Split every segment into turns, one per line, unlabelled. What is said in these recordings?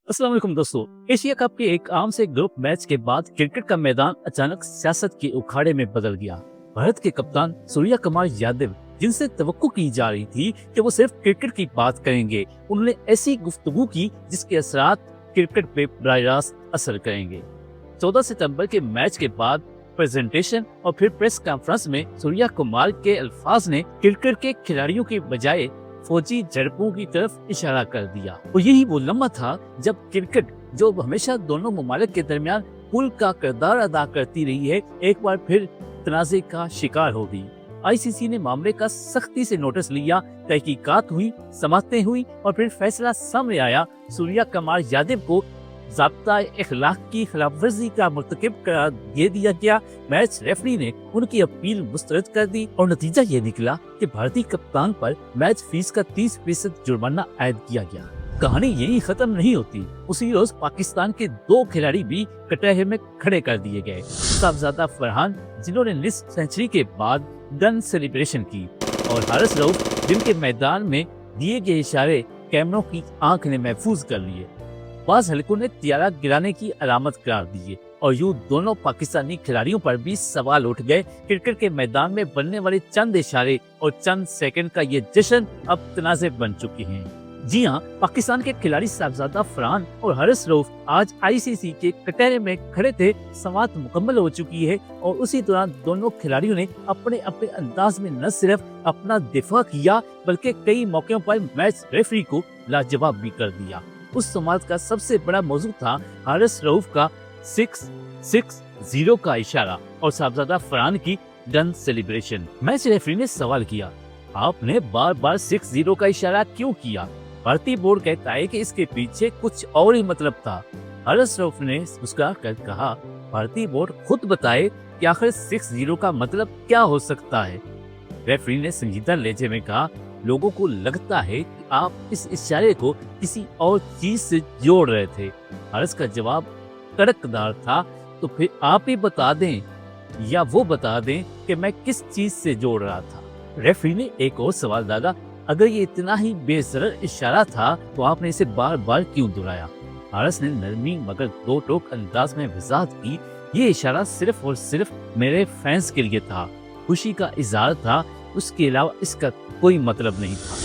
अस्सलाम वालेकुम दोस्तों। एशिया कप के एक आम से ग्रुप मैच के बाद क्रिकेट का मैदान अचानक सियासत के उखाड़े में बदल गया। भारत के कप्तान सूर्या कुमार यादव, जिनसे तवक्को की जा रही थी कि वो सिर्फ क्रिकेट की बात करेंगे, उन्होंने ऐसी गुफ्तगू की जिसके असरात क्रिकेट पे बराह रास्त असर करेंगे। 14 सितंबर के मैच के बाद प्रेजेंटेशन और फिर प्रेस कॉन्फ्रेंस में सूर्या कुमार के अल्फाज ने क्रिकेट के खिलाड़ियों के बजाय फौजी झड़पों की तरफ इशारा कर दिया। और यही वो लम्हा था जब क्रिकेट, जो हमेशा दोनों ममालिक के दरमियान पुल का किरदार अदा करती रही है, एक बार फिर तनाज़े का शिकार हो गई। आईसीसी ने मामले का सख्ती से नोटिस लिया, तहकीकात हुई, समाअतें हुई और फिर फैसला सामने आया। सूर्या कुमार यादव को ज़ाब्ता इखलाक की खिलाफवर्जी का मुर्तकिब करार दे दिया गया। मैच रेफरी ने उनकी अपील मुस्तरद कर दी और नतीजा ये निकला कि भारतीय कप्तान पर मैच फीस का 30% जुर्माना आयद किया गया। कहानी यही खत्म नहीं होती। उसी रोज पाकिस्तान के 2 खिलाड़ी भी कटहरे में खड़े कर दिए गए। साहबजादा फरहान, जिन्होंने लिस्ट सेंचुरी के बाद गन सेलिब्रेशन की, और हारिस रऊफ, जिनके मैदान में दिए गए इशारे कैमरों की आंख ने महफूज कर लिए। बाज़ हलकों ने तियारा गिराने की अलामत करार दिए और यूं दोनों पाकिस्तानी खिलाड़ियों पर भी सवाल उठ गए। क्रिकेट के मैदान में बनने वाले चंद इशारे और चंद सेकंड का ये जश्न अब तनाज़े बन चुके हैं। जी हाँ, पाकिस्तान के खिलाड़ी साहबजादा फरहान और हारिस रऊफ आज आईसीसी के कटहरे में खड़े थे। समाअत मुकम्मल हो चुकी है और उसी दौरान दोनों खिलाड़ियों ने अपने अपने अंदाज में न सिर्फ अपना दिफा किया, बल्कि कई मौकों पर मैच रेफरी को लाजवाब भी कर दिया। उस समाअत का सबसे बड़ा मौजू था हारिस रऊफ का 6-6-0 का इशारा और साहबजादा फरहान की गन सेलिब्रेशन। मैच रेफरी ने सवाल किया, आपने बार बार 6-0 का इशारा क्यों किया? भारतीय बोर्ड कहता है कि इसके पीछे कुछ और ही मतलब था। हारिस रऊफ ने मुस्कुरा कर कहा, भारतीय बोर्ड खुद बताए कि आखिर 6-0 का मतलब क्या हो सकता है। रेफरी ने संजीदा लहजे में कहा, लोगों को लगता है कि आप इस इशारे को किसी और चीज से जोड़ रहे थे। हारिस का जवाब कड़कदार था, तो फिर आप ही बता दें या वो बता दें कि मैं किस चीज से जोड़ रहा था। रेफरी ने एक और सवाल डाला, अगर ये इतना ही बेसरर इशारा था तो आपने इसे बार बार क्यों दोहराया? हारिस ने नरमी मगर दो टोक अंदाज में वजाहत की, ये इशारा सिर्फ और सिर्फ मेरे फैंस के लिए था, खुशी का इजहार था, उसके अलावा इसका कोई मतलब नहीं था।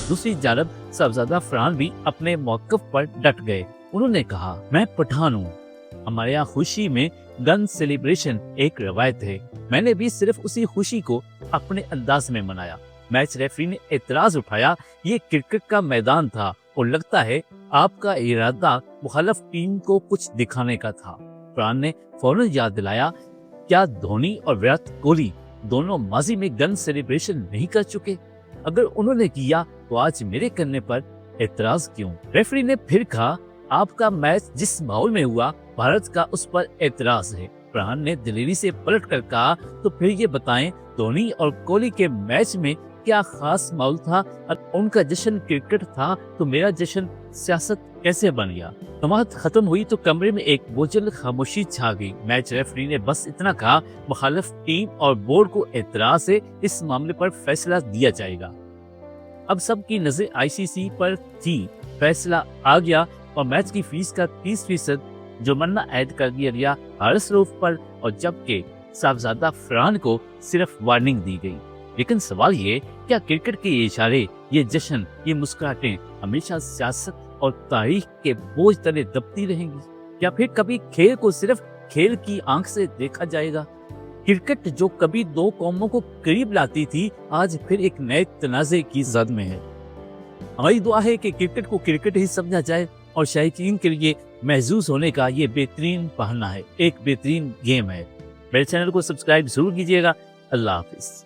दूसरी जानब साहबजादा फरहान भी अपने मौक़िफ़ पर डट गए। उन्होंने कहा, मैं पठान हूँ, हमारे यहाँ खुशी में गन सेलिब्रेशन एक रवायत है, मैंने भी सिर्फ उसी खुशी को अपने अंदाज में मनाया। मैच रेफरी ने एतराज उठाया, ये क्रिकेट का मैदान था और लगता है आपका इरादा मुखालिफ टीम को कुछ दिखाने का था। फरहान ने फौरन याद दिलाया, क्या धोनी और विराट कोहली दोनों माजी में गन सेलिब्रेशन नहीं कर चुके? अगर उन्होंने किया तो आज मेरे करने पर एतराज क्यों? रेफरी ने फिर कहा, आपका मैच जिस माहौल में हुआ, भारत का उस पर एतराज है। फरहान ने दिलेरी से पलट कर कहा, तो फिर ये बताएं, धोनी और कोहली के मैच में क्या खास माहौल था? और उनका जश्न क्रिकेट था तो मेरा जश्न सियासत कैसे बन गया? समाअत खत्म हुई तो कमरे में एक बोझल खामोशी छा गई। मैच रेफरी ने बस इतना कहा, मुखालिफ टीम और बोर्ड को एतराज से इस मामले पर फैसला दिया जाएगा। अब सबकी नजर आईसीसी पर थी। फैसला आ गया और मैच की फीस का 30% जुर्माना ऐड कर दिया गया हारिस रऊफ पर, और जबकि साहबजादा फरहान को सिर्फ वार्निंग दी गई। लेकिन सवाल ये, क्या क्रिकेट के ये इशारे, ये जश्न, ये मुस्कुराहटें हमेशा सियासत और तारीख के बोझ तले दबती रहेंगी? क्या फिर कभी खेल को सिर्फ खेल की आंख से देखा जाएगा? क्रिकेट जो कभी 2 कौमों को करीब लाती थी, आज फिर एक नए तनाज़े की जद में है। हमारी दुआ है कि क्रिकेट को क्रिकेट ही समझा जाए और शायकीन के लिए महसूस होने का ये बेहतरीन बहाना है, एक बेहतरीन गेम है। मेरे चैनल को सब्सक्राइब जरूर कीजिएगा। अल्लाह हाफिज।